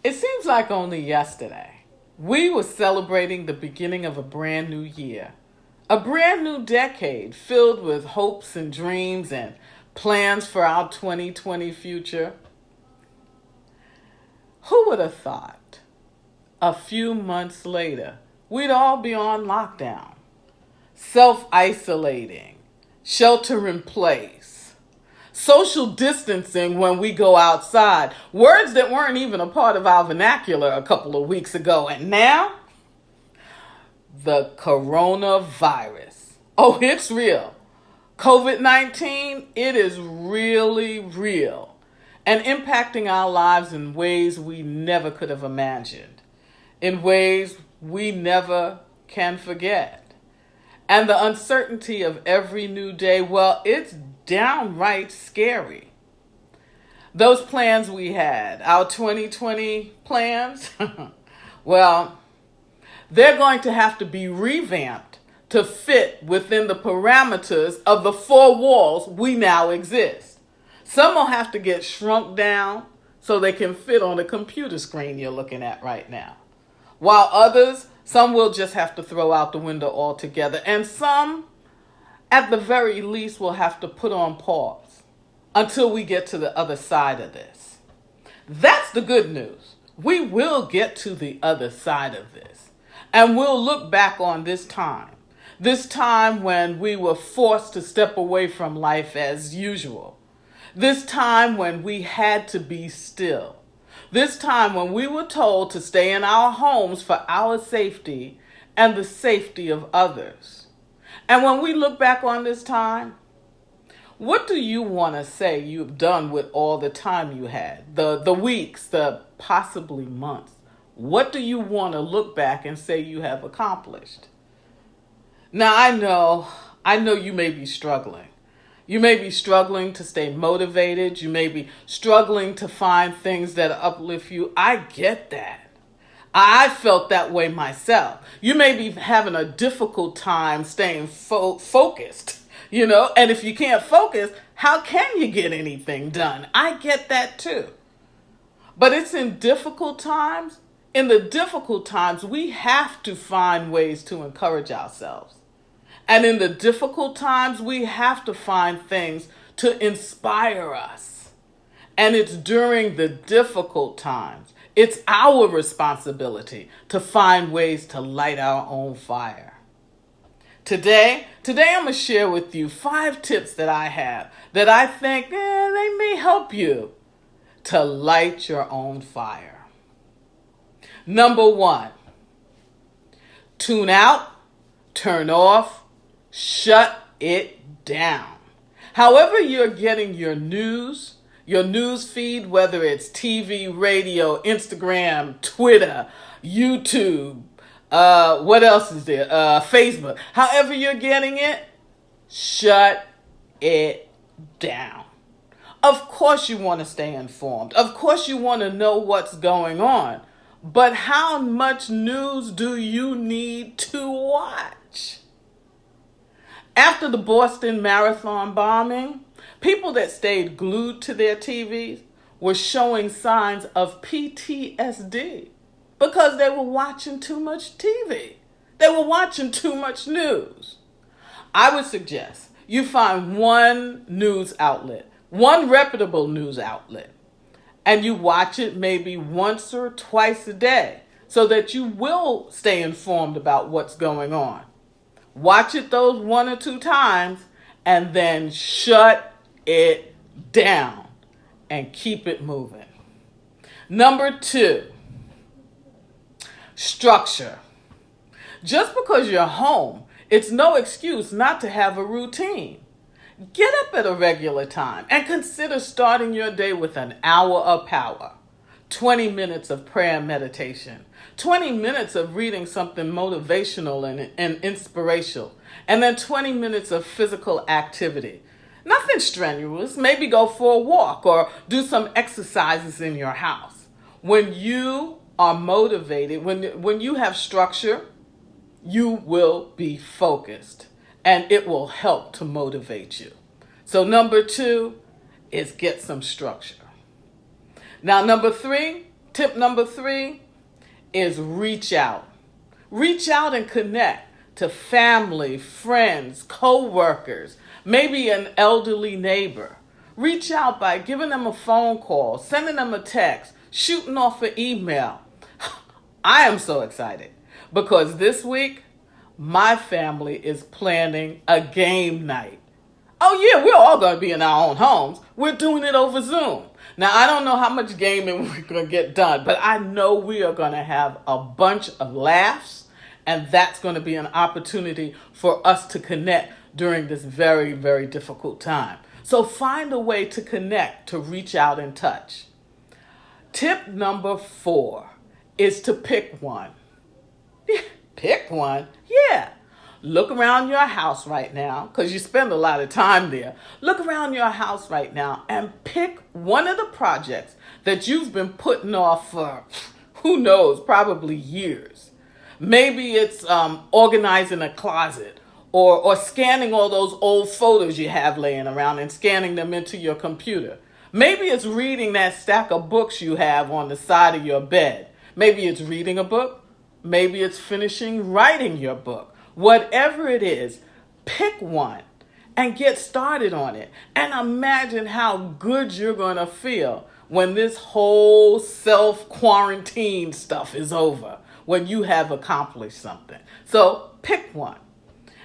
It seems like only yesterday we were celebrating the beginning of a brand new year, a brand new decade filled with hopes and dreams and plans for our 2020 future. Who would have thought a few months later we'd all be on lockdown, self isolating, shelter in place, social distancing when we go outside, words that weren't even a part of our vernacular a couple of weeks ago. And now, the coronavirus. Oh, it's real. COVID-19, it is really real and impacting our lives in ways we never could have imagined, in ways we never can forget. And the uncertainty of every new day, well, it's downright scary. Those plans we had, our 2020 plans, well, they're going to have to be revamped to fit within the parameters of the four walls we now exist. Some will have to get shrunk down so they can fit on the computer screen you're looking at right now. While others, some will just have to throw out the window altogether. And some, at the very least, will have to put on pause until we get to the other side of this. That's the good news. We will get to the other side of this. And we'll look back on this time when we were forced to step away from life as usual, this time when we had to be still, this time when we were told to stay in our homes for our safety and the safety of others. And when we look back on this time, what do you want to say you've done with all the time you had, the weeks, the possibly months? What do you want to look back and say you have accomplished? Now, I know you may be struggling. You may be struggling to stay motivated. You may be struggling to find things that uplift you. I get that. I felt that way myself. You may be having a difficult time staying focused, and if you can't focus, how can you get anything done? I get that too. But it's in difficult times. In the difficult times, we have to find ways to encourage ourselves. And in the difficult times, we have to find things to inspire us. And it's during the difficult times, it's our responsibility to find ways to light our own fire. Today I'm going to share with you 5 tips that I have that I think they may help you to light your own fire. Number 1, tune out, turn off, shut it down. However you're getting your news feed, whether it's TV, radio, Instagram, Twitter, YouTube, what else is there? Facebook. However you're getting it, shut it down. Of course you want to stay informed. Of course you want to know what's going on. But how much news do you need to watch? After the Boston Marathon bombing, people that stayed glued to their TVs were showing signs of PTSD because they were watching too much TV. They were watching too much news. I would suggest you find one news outlet, one reputable news outlet, and you watch it maybe once or twice a day so that you will stay informed about what's going on. Watch it those 1 or 2 times and then shut it down and keep it moving. Number 2, structure. Just because you're home, it's no excuse not to have a routine. Get up at a regular time and consider starting your day with an hour of power, 20 minutes of prayer and meditation, 20 minutes of reading something motivational and inspirational, and then 20 minutes of physical activity. Nothing strenuous. Maybe go for a walk or do some exercises in your house. When you are motivated, when you have structure, you will be focused and it will help to motivate you. So number 2 is get some structure. Now, number 3, Tip number 3 is reach out. Reach out and connect to family, friends, co-workers, maybe an elderly neighbor. Reach out by giving them a phone call, sending them a text, shooting off an email. I am so excited because this week, my family is planning a game night. Oh yeah, we're all going to be in our own homes. We're doing it over Zoom. Now, I don't know how much gaming we're going to get done, but I know we are going to have a bunch of laughs, and that's going to be an opportunity for us to connect during this very, very difficult time. So find a way to connect, to reach out and touch. Tip number 4 is to pick one. Pick one? Yeah. Look around your house right now, because you spend a lot of time there. Look around your house right now and pick one of the projects that you've been putting off for, who knows, probably years. Maybe it's organizing a closet or scanning all those old photos you have laying around and scanning them into your computer. Maybe it's reading that stack of books you have on the side of your bed. Maybe it's reading a book. Maybe it's finishing writing your book. Whatever it is, pick one and get started on it. And imagine how good you're going to feel when this whole self-quarantine stuff is over, when you have accomplished something. So pick one.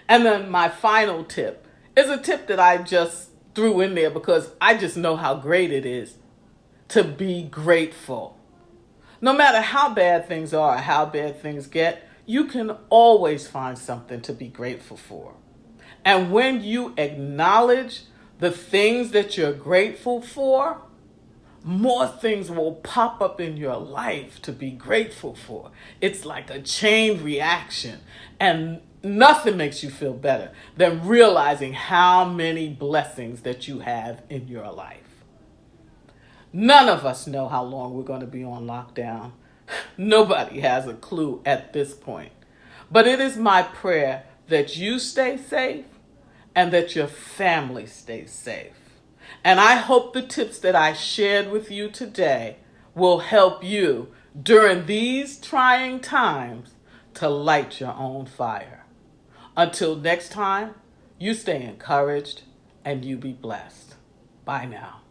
And then my final tip is a tip that I just threw in there because I just know how great it is to be grateful. No matter how bad things are or how bad things get, you can always find something to be grateful for. And when you acknowledge the things that you're grateful for, more things will pop up in your life to be grateful for. It's like a chain reaction, and nothing makes you feel better than realizing how many blessings that you have in your life. None of us know how long we're going to be on lockdown. Nobody has a clue at this point. But it is my prayer that you stay safe and that your family stays safe. And I hope the tips that I shared with you today will help you during these trying times to light your own fire. Until next time, you stay encouraged and you be blessed. Bye now.